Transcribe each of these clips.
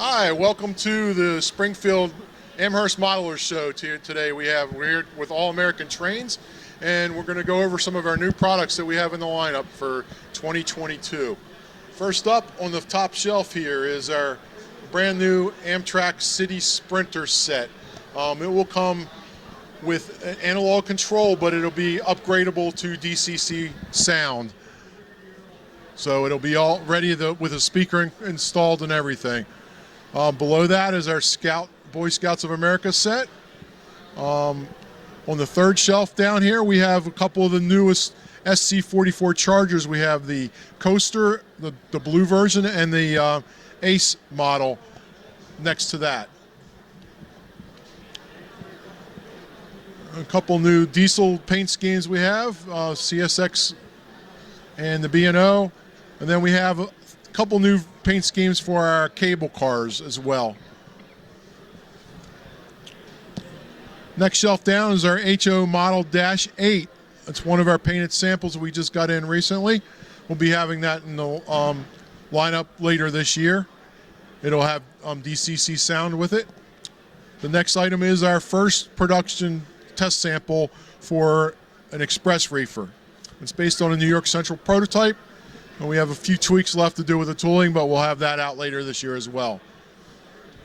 Hi, welcome to the Springfield Amherst Modelers Show today. We're here with All American Trains, and we're going to go over some of our new products that we have in the lineup for 2022. First up on the top shelf here is our brand new Amtrak City Sprinter set. It will come with an analog control, but it'll be upgradable to DCC sound. So it'll be all ready with a speaker installed and everything. Below that is our Boy Scouts of America set. On the third shelf down here, we have a couple of the newest SC44 Chargers. We have the Coaster, the blue version, and the Ace model next to that. A couple new diesel paint schemes we have, CSX and the B&O. And then we have a couple new paint schemes for our cable cars as well. Next shelf down is our HO Model Dash 8. It's one of our painted samples we just got in recently. We'll be having that in the lineup later this year. It'll have DCC sound with it. The next item is our first production test sample for an express reefer. It's based on a New York Central prototype. And we have a few tweaks left to do with the tooling, but we'll have that out later this year as well.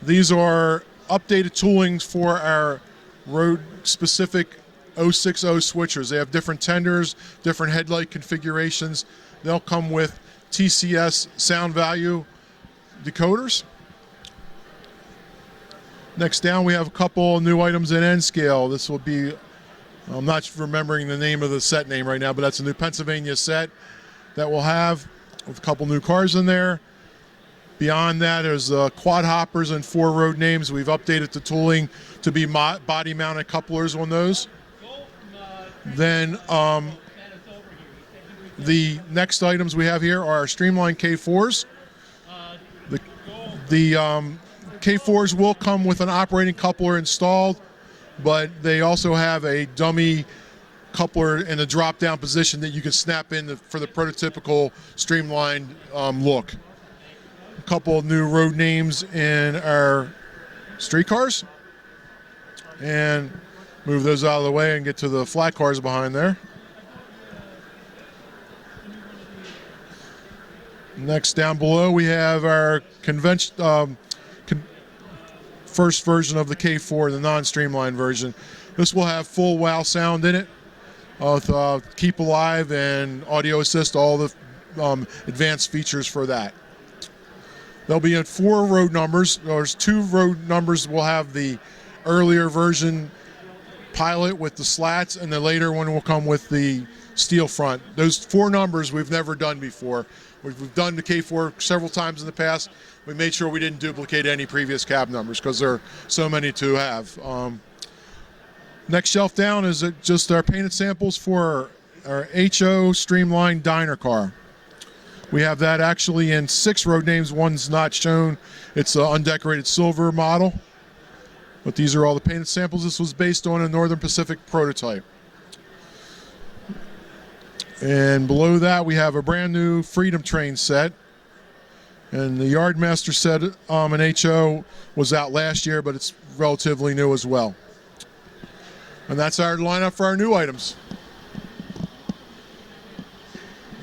These are updated toolings for our road-specific 060 switchers. They have different tenders, different headlight configurations. They'll come with TCS sound value decoders. Next down, we have a couple new items in N scale. This will be, I'm not remembering the name of the set name right now, but that's a new Pennsylvania set that we'll have with a couple new cars in there. Beyond that, there's quad hoppers and 4 road names. We've updated the tooling to be body mounted couplers on those. Then the next items we have here are our Streamline K4s. The K4s will come with an operating coupler installed, but they also have a dummy coupler in a drop-down position that you can snap in for the prototypical streamlined look. A couple of new road names in our streetcars, and move those out of the way and get to the flat cars behind there. Next down below we have our first version of the K4, the non-streamlined version. This will have full wow sound in it, with Keep Alive and Audio Assist, all the advanced features for that. They'll be in 4 road numbers. There's 2 road numbers. We'll have the earlier version Pilot with the slats, and the later one will come with the steel front. Those 4 numbers we've never done before. We've done the K4 several times in the past. We made sure we didn't duplicate any previous cab numbers because there are so many to have. Next shelf down is just our painted samples for our HO Streamline Diner car. We have that actually in 6 road names. One's not shown. It's an undecorated silver model. But these are all the painted samples. This was based on a Northern Pacific prototype. And below that we have a brand new Freedom Train set. And the Yardmaster set in HO was out last year, but it's relatively new as well. And that's our lineup for our new items.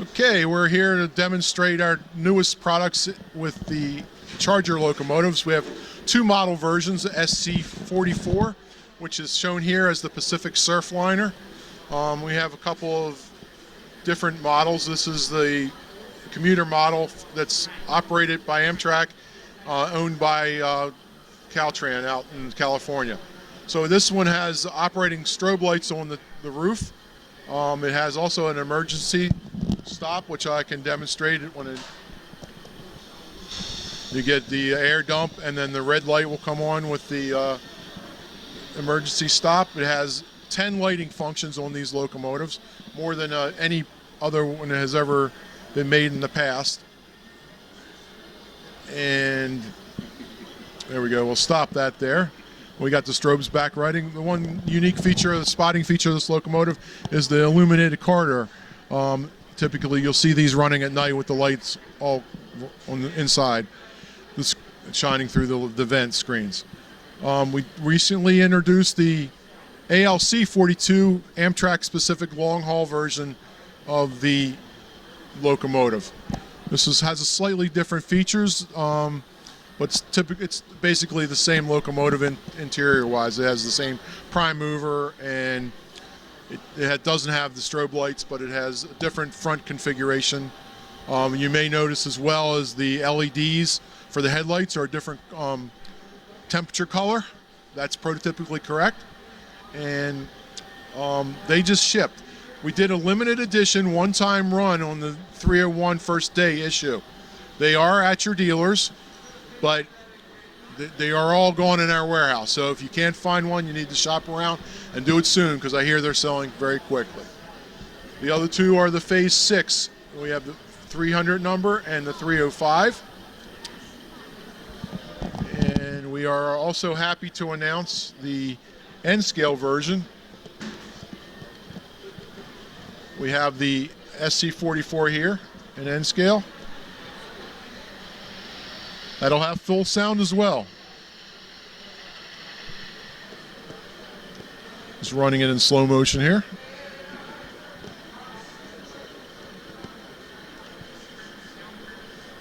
Okay, we're here to demonstrate our newest products with the Charger locomotives. We have 2 model versions, the SC44, which is shown here as the Pacific Surfliner. We have a couple of different models. This is the commuter model that's operated by Amtrak, owned by Caltran out in California. So this one has operating strobe lights on the roof. It has also an emergency stop, which I can demonstrate it when you get the air dump, and then the red light will come on with the emergency stop. It has 10 lighting functions on these locomotives, more than any other one that has ever been made in the past. And there we go, we'll stop that there. We got the strobes back running. The one unique feature, the spotting feature of this locomotive is the Illuminated Corridor. Typically you'll see these running at night with the lights all on the inside. This shining through the vent screens. We recently introduced the ALC 42 Amtrak specific long haul version of the locomotive. This has a slightly different features, but it's basically the same locomotive interior wise. It has the same prime mover, and it doesn't have the strobe lights, but it has a different front configuration. You may notice as well as the LEDs for the headlights are a different temperature color. That's prototypically correct. And they just shipped. We did a limited edition one-time run on the 301 first day issue. They are at your dealers, but they are all gone in our warehouse. So if you can't find one, you need to shop around and do it soon, because I hear they're selling very quickly. The other two are the Phase 6. We have the 300 number and the 305. And we are also happy to announce the N-scale version. We have the SC44 here in N-scale. That'll have full sound as well. Just running it in slow motion here.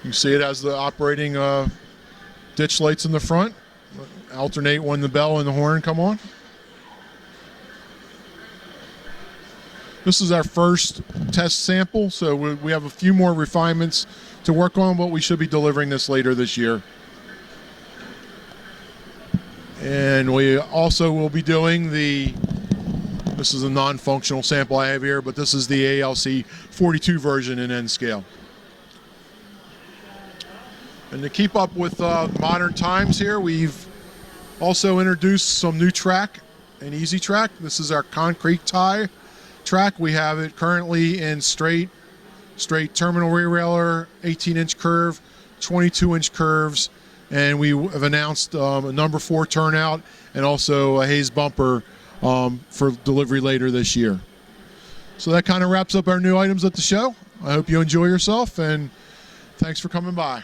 You see it has the operating ditch lights in the front. Alternate when the bell and the horn come on. This is our first test sample, so we have a few more refinements to work on, but we should be delivering this later this year. And we also will be doing this is a non-functional sample I have here, but this is the ALC 42 version in N-scale. And to keep up with modern times here, we've also introduced some new track and easy track. This is our concrete tie track. We have it currently in straight terminal rear railer, 18-inch curve, 22-inch curves, and we have announced a number 4 turnout and also a haze bumper for delivery later this year. So that kind of wraps up our new items at the show. I hope you enjoy yourself, and thanks for coming by.